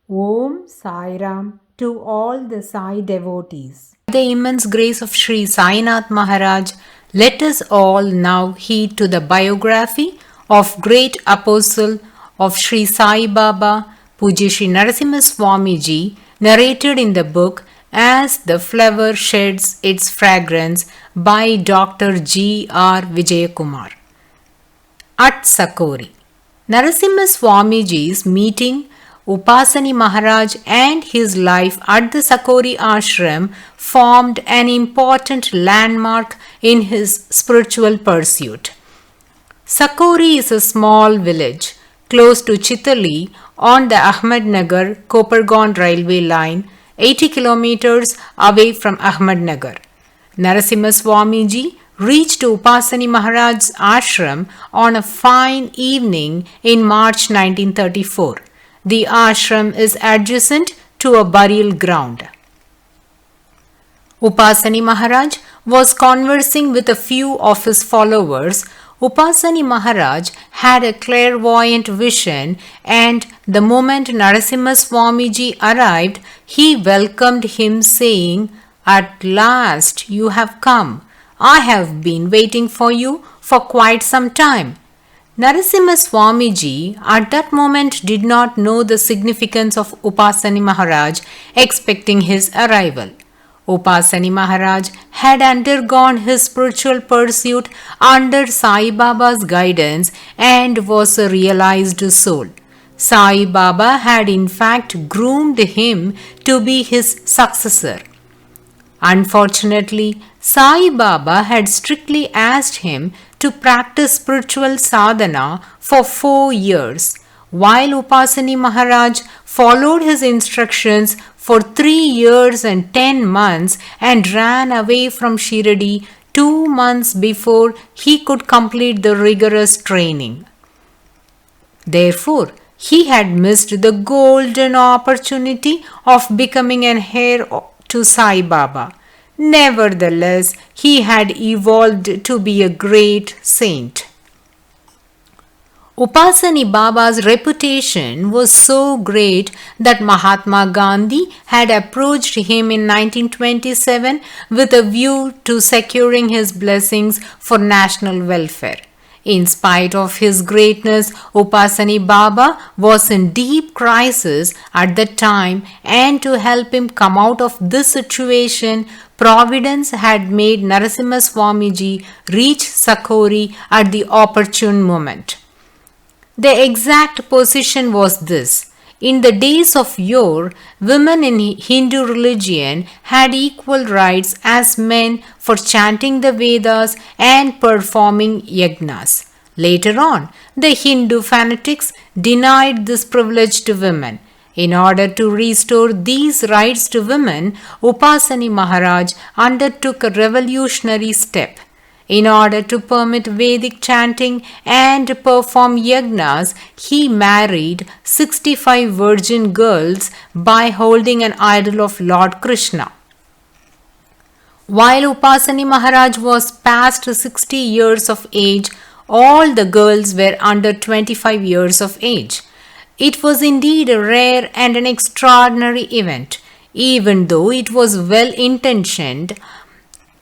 Om Sairam to all the Sai devotees. By the immense grace of Shri Sainath Maharaj, let us all now heed to the biography of great apostle of Shri Sai Baba, Pujyashri Narasimha Swamiji, narrated in the book As the Flower Sheds Its Fragrance by DR.G.R. Vijayakumar. At Sakori, Narasimha Swamiji's meeting Upasani Maharaj and his life at the Sakori ashram formed an important landmark in his spiritual pursuit. Sakori is a small village close to Chitali on the Ahmednagar-Kopargaon railway line, 80 kilometers away from Ahmednagar. Narasimha Swamiji reached Upasani Maharaj's ashram on a fine evening in March 1934. The ashram is adjacent to a burial ground. Upasani Maharaj was conversing with a few of his followers. Upasani Maharaj had a clairvoyant vision, and the moment Narasimha Swamiji arrived, he welcomed him saying, "At last you have come. I have been waiting for you for quite some time." Narasimha Swamiji at that moment did not know the significance of Upasani Maharaj expecting his arrival. Upasani Maharaj had undergone his spiritual pursuit under Sai Baba's guidance and was a realized soul. Sai Baba had in fact groomed him to be his successor. Unfortunately, Sai Baba had strictly asked him to practice spiritual sadhana for 4 years, while Upasani Maharaj followed his instructions for 3 years and 10 months and ran away from Shirdi 2 months before he could complete the rigorous training. Therefore, he had missed the golden opportunity of becoming an heir to Sai Baba. Nevertheless, he had evolved to be a great saint. Upasani Baba's reputation was so great that Mahatma Gandhi had approached him in 1927 with a view to securing his blessings for national welfare. In spite of his greatness, Upasani Baba was in deep crisis at the time, and to help him come out of this situation, Providence had made Narasimha Swamiji reach Sakori at the opportune moment. The exact position was this. In the days of yore, women in Hindu religion had equal rights as men for chanting the Vedas and performing yajnas. Later on, the Hindu fanatics denied this privilege to women. In order to restore these rights to women, Upasani Maharaj undertook a revolutionary step. In order to permit Vedic chanting and perform yajnas, he married 65 virgin girls by holding an idol of Lord Krishna. While Upasani Maharaj was past 60 years of age, all the girls were under 25 years of age. It was indeed a rare and an extraordinary event. Even though it was well intentioned,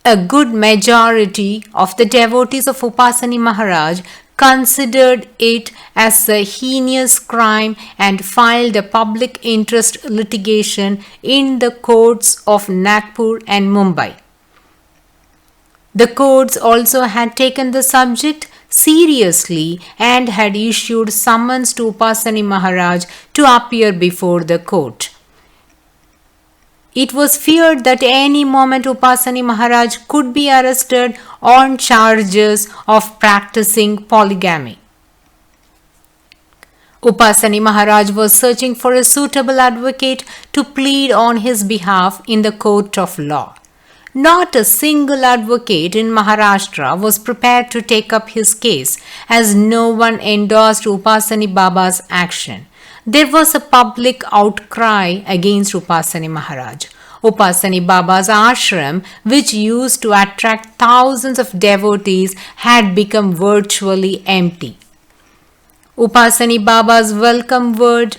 a good majority of the devotees of Upasani Maharaj considered it as a heinous crime and filed a public interest litigation in the courts of Nagpur and Mumbai. The courts also had taken the subject seriously and had issued summons to Upasani Maharaj to appear before the court. It was feared that any moment Upasani Maharaj could be arrested on charges of practicing polygamy. Upasani Maharaj was searching for a suitable advocate to plead on his behalf in the court of law. Not a single advocate in Maharashtra was prepared to take up his case, as no one endorsed Upasani Baba's action. There was a public outcry against Upasani Maharaj. Upasani Baba's ashram, which used to attract thousands of devotees, had become virtually empty. Upasani Baba's welcome word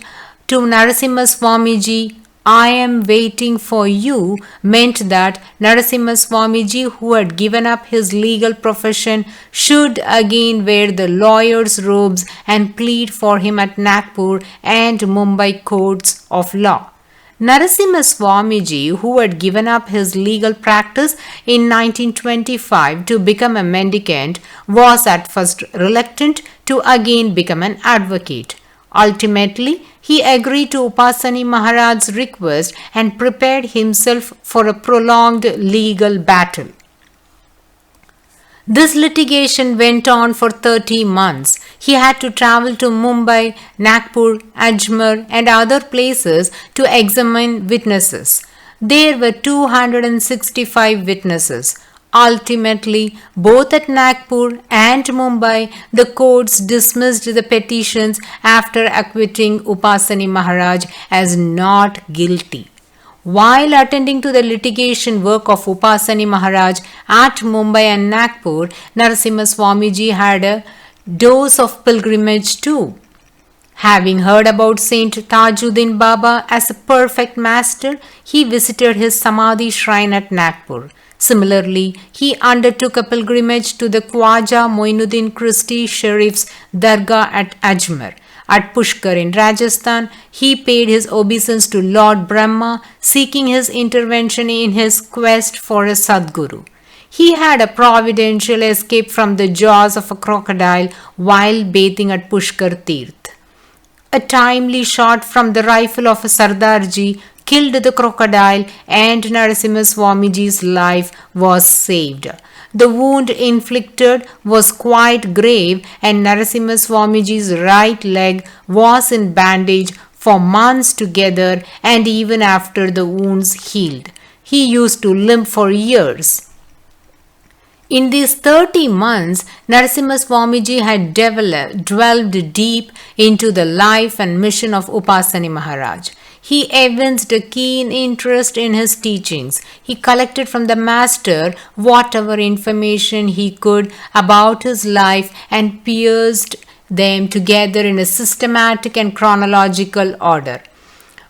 To Narasimha Swamiji, I am waiting for you meant that Narasimha Swamiji, who had given up his legal profession, should again wear the lawyer's robes and plead for him at Nagpur and Mumbai courts of law. Narasimha Swamiji, who had given up his legal practice in 1925 to become a mendicant, was at first reluctant to again become an advocate. Ultimately, he agreed to Upasani Maharaj's request and prepared himself for a prolonged legal battle. This litigation went on for 30 months. He had to travel to Mumbai, Nagpur, Ajmer and other places to examine witnesses. There were 265 witnesses. Ultimately, both at Nagpur and Mumbai, the courts dismissed the petitions after acquitting Upasani Maharaj as not guilty. While attending to the litigation work of Upasani Maharaj at Mumbai and Nagpur, Narasimha Swamiji had a dose of pilgrimage too. Having heard about Saint Tajuddin Baba as a perfect master, he visited his Samadhi shrine at Nagpur. Similarly, he undertook a pilgrimage to the Khwaja Moinuddin Christi Sharif's Dargah at Ajmer. At Pushkar in Rajasthan, he paid his obeisance to Lord Brahma, seeking his intervention in his quest for a Sadguru. He had a providential escape from the jaws of a crocodile while bathing at Pushkar Tirth. A timely shot from the rifle of a Sardarji killed the crocodile and Narasimha Swamiji's life was saved. The wound inflicted was quite grave and Narasimha Swamiji's right leg was in bandage for months together and even after the wounds healed. He used to limp for years. In these 30 months, Narasimha Swamiji had delved deep into the life and mission of Upasani Maharaj. He evinced a keen interest in his teachings. He collected from the master whatever information he could about his life and pieced them together in a systematic and chronological order.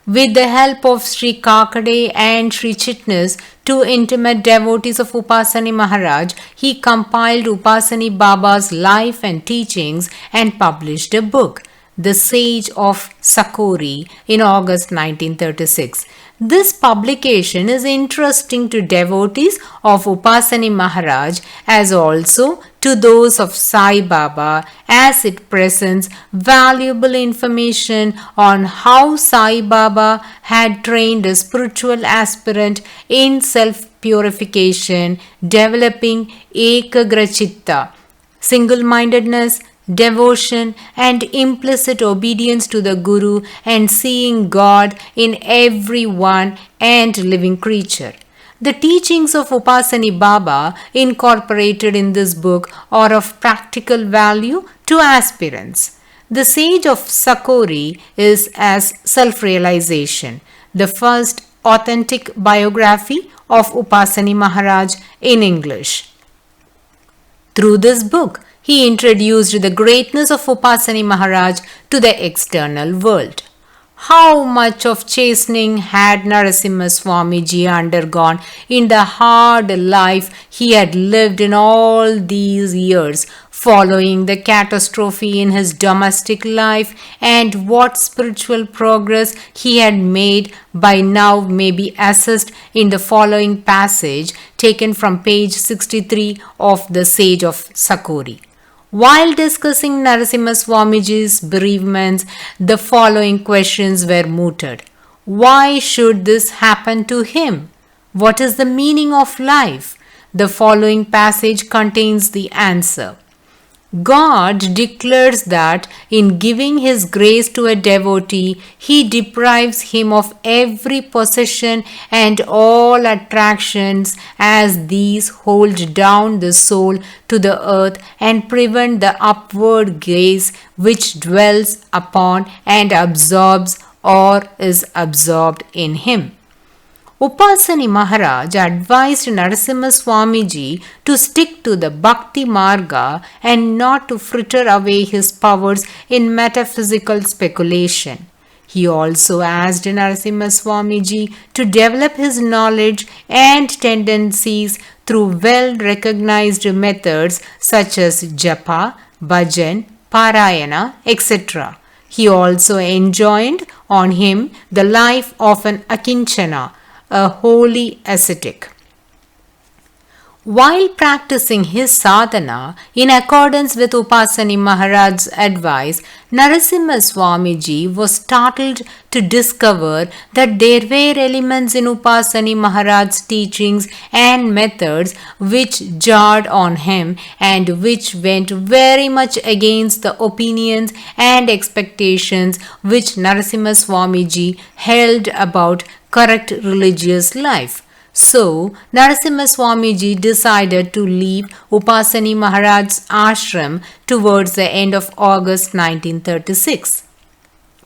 With the help of Sri Kakade and Sri Chitnis, two intimate devotees of Upasani Maharaj, he compiled Upasani Baba's life and teachings and published a book, The Sage of Sakori, in August 1936. This publication is interesting to devotees of Upasani Maharaj as also to those of Sai Baba, as it presents valuable information on how Sai Baba had trained a spiritual aspirant in self-purification, developing ekagrachitta, single-mindedness, devotion and implicit obedience to the Guru and seeing God in everyone and living creature. The teachings of Upasani Baba incorporated in this book are of practical value to aspirants. The Sage of Sakori is as self-realization, the first authentic biography of Upasani Maharaj in English. Through this book, he introduced the greatness of Upasani Maharaj to the external world. How much of chastening had Narasimha Swamiji undergone in the hard life he had lived in all these years following the catastrophe in his domestic life, and what spiritual progress he had made by now may be assessed in the following passage taken from page 63 of The Sage of Sakori. While discussing Narasimha Swamiji's bereavements, the following questions were mooted. Why should this happen to him? What is the meaning of life? The following passage contains the answer. God declares that in giving His grace to a devotee, He deprives him of every possession and all attractions, as these hold down the soul to the earth and prevent the upward gaze which dwells upon and absorbs or is absorbed in him. Upasani Maharaj advised Narasimha Swamiji to stick to the Bhakti Marga and not to fritter away his powers in metaphysical speculation. He also asked Narasimha Swamiji to develop his knowledge and tendencies through well-recognized methods such as japa, bhajan, parayana, etc. He also enjoined on him the life of an akinchana, a holy ascetic. While practicing his sadhana in accordance with Upasani Maharaj's advice, Narasimha Swamiji was startled to discover that there were elements in Upasani Maharaj's teachings and methods which jarred on him and which went very much against the opinions and expectations which Narasimha Swamiji held about correct religious life. So, Narasimha Swamiji decided to leave Upasani Maharaj's ashram towards the end of August 1936.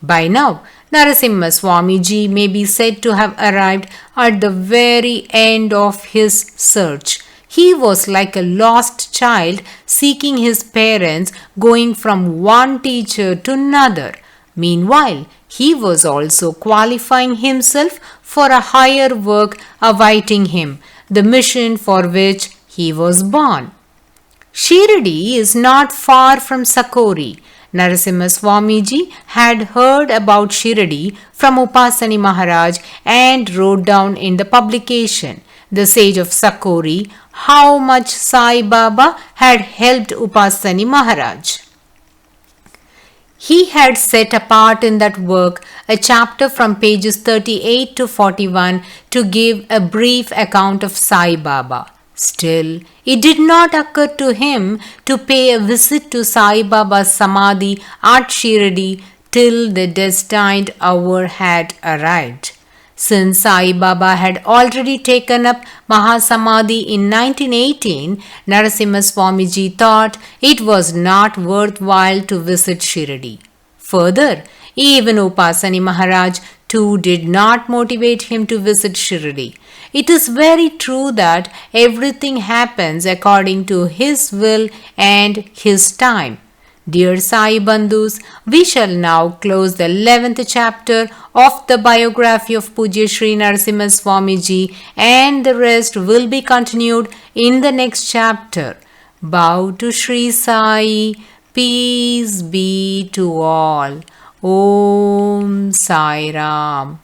By now, Narasimha Swamiji may be said to have arrived at the very end of his search. He was like a lost child seeking his parents, going from one teacher to another. Meanwhile, he was also qualifying himself for a higher work awaiting him, the mission for which he was born. Shirdi is not far from Sakori. Narasimha Swamiji had heard about Shirdi from Upasani Maharaj and wrote down in the publication, The Sage of Sakori, how much Sai Baba had helped Upasani Maharaj. He had set apart in that work a chapter from pages 38 to 41 to give a brief account of Sai Baba. Still, it did not occur to him to pay a visit to Sai Baba's Samadhi at Shirdi till the destined hour had arrived. Since Sai Baba had already taken up Mahasamadhi in 1918, Narasimha Swamiji thought it was not worthwhile to visit Shirdi. Further, even Upasani Maharaj too did not motivate him to visit Shirdi. It is very true that everything happens according to his will and his time. Dear Sai Bandhus, we shall now close the 11th chapter of the biography of Pujyashri Narasimha Swamiji, and the rest will be continued in the next chapter. Bow to Shri Sai. Peace be to all. Aum Sairam.